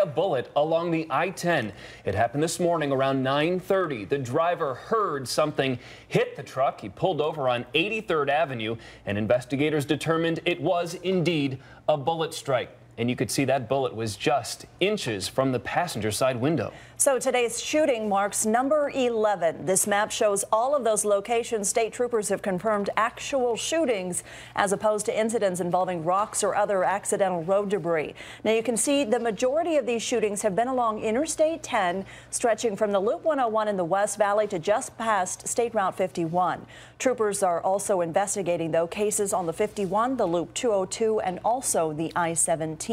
A bullet along the I-10. It happened this morning around 9:30. The driver heard something hit the truck. He pulled over on 83rd Avenue, and investigators determined it was indeed a bullet strike. And you could see that bullet was just inches from the passenger side window. So today's shooting marks number 11. This map shows all of those locations state troopers have confirmed actual shootings as opposed to incidents involving rocks or other accidental road debris. Now you can see the majority of these shootings have been along Interstate 10, stretching from the Loop 101 in the West Valley to just past State Route 51. Troopers are also investigating, though, cases on the 51, the Loop 202, and also the I-17.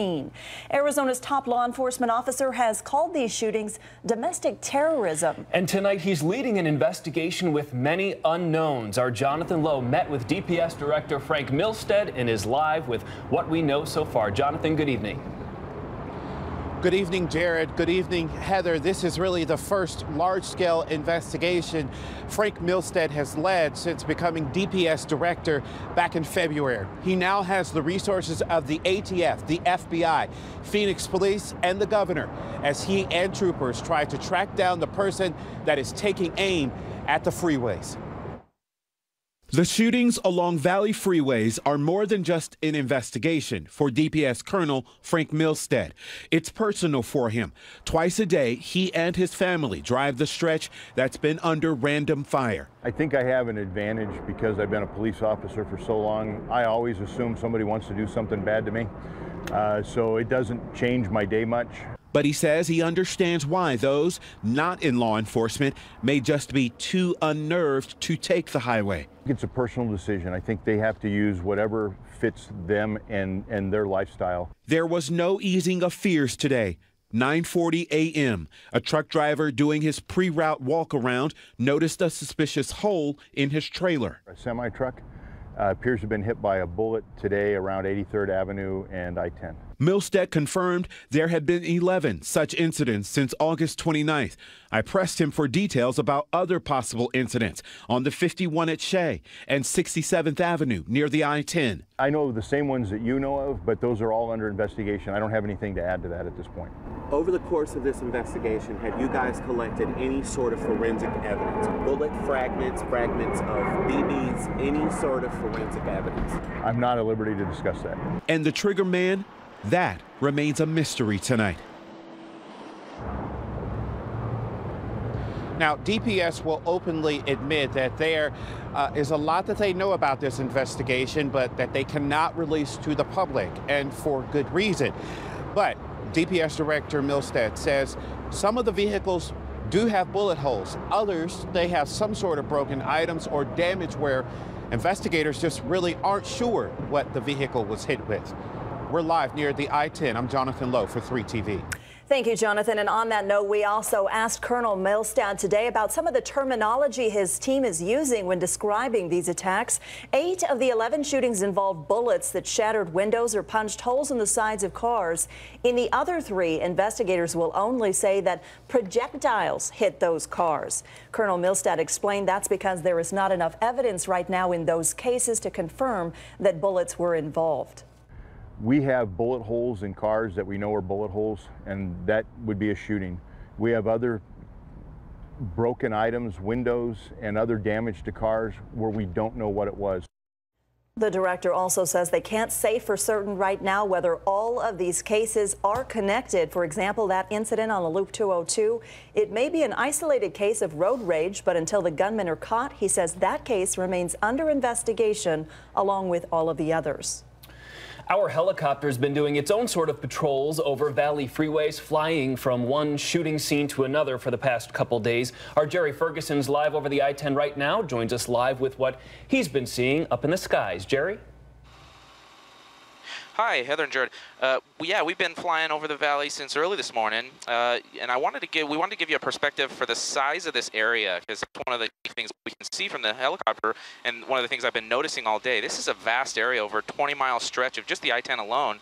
Arizona's top law enforcement officer has called these shootings domestic terrorism. And tonight he's leading an investigation with many unknowns. Our Jonathan Lowe met with DPS Director Frank Milstead and is live with what we know so far. Jonathan, good evening. Good evening, Jared. Good evening, Heather. This is really the first large-scale investigation Frank Milstead has led since becoming DPS director back in February. He now has the resources of the ATF, the FBI, Phoenix Police, and the governor as he and troopers try to track down the person that is taking aim at the freeways. The shootings along Valley freeways are more than just an investigation for DPS Colonel Frank Milstead. It's personal for him. Twice a day, he and his family drive the stretch that's been under random fire. I think I have an advantage because I've been a police officer for so long. I always assume somebody wants to do something bad to me, so it doesn't change my day much. But he says he understands why those not in law enforcement may just be too unnerved to take the highway. It's a personal decision. I think they have to use whatever fits them and their lifestyle. There was no easing of fears today. 9:40 a.m. A truck driver doing his pre-route walk-around noticed a suspicious hole in his trailer. A semi-truck appears to have been hit by a bullet today around 83rd Avenue and I-10. Milstead confirmed there had been 11 such incidents since August 29th. I pressed him for details about other possible incidents on the 51 at Shea and 67th Avenue near the I-10. I know the same ones that you know of, but those are all under investigation. I don't have anything to add to that at this point. Over the course of this investigation, have you guys collected any sort of forensic evidence? Bullet fragments, fragments of BBs, any sort of forensic evidence? I'm not at liberty to discuss that. And the trigger man? That remains a mystery tonight. Now, DPS will openly admit that there is a lot that they know about this investigation, but that they cannot release to the public, and for good reason. But DPS Director Milstead says some of the vehicles do have bullet holes. Others, they have some sort of broken items or damage where investigators just really aren't sure what the vehicle was hit with. We're live near the I-10. I'm Jonathan Lowe for 3TV. Thank you, Jonathan. And on that note, we also asked Colonel Milstead today about some of the terminology his team is using when describing these attacks. 8 of the 11 shootings involved bullets that shattered windows or punched holes in the sides of cars. In the other 3, investigators will only say that projectiles hit those cars. Colonel Milstead explained that's because there is not enough evidence right now in those cases to confirm that bullets were involved. We have bullet holes in cars that we know are bullet holes, and that would be a shooting. We have other broken items, windows, and other damage to cars where we don't know what it was. The director also says they can't say for certain right now whether all of these cases are connected. For example, that incident on the Loop 202, it may be an isolated case of road rage, but until the gunmen are caught, he says that case remains under investigation along with all of the others. Our helicopter's been doing its own sort of patrols over Valley freeways, flying from one shooting scene to another for the past couple days. Our Jerry Ferguson's live over the I-10 right now, joins us live with what he's been seeing up in the skies. Jerry? Hi, Heather and Jared. We've been flying over the valley since early this morning, and we wanted to give you a perspective for the size of this area, because that's one of the things we can see from the helicopter, and one of the things I've been noticing all day. This is a vast area, over a 20-mile stretch of just the I-10 alone,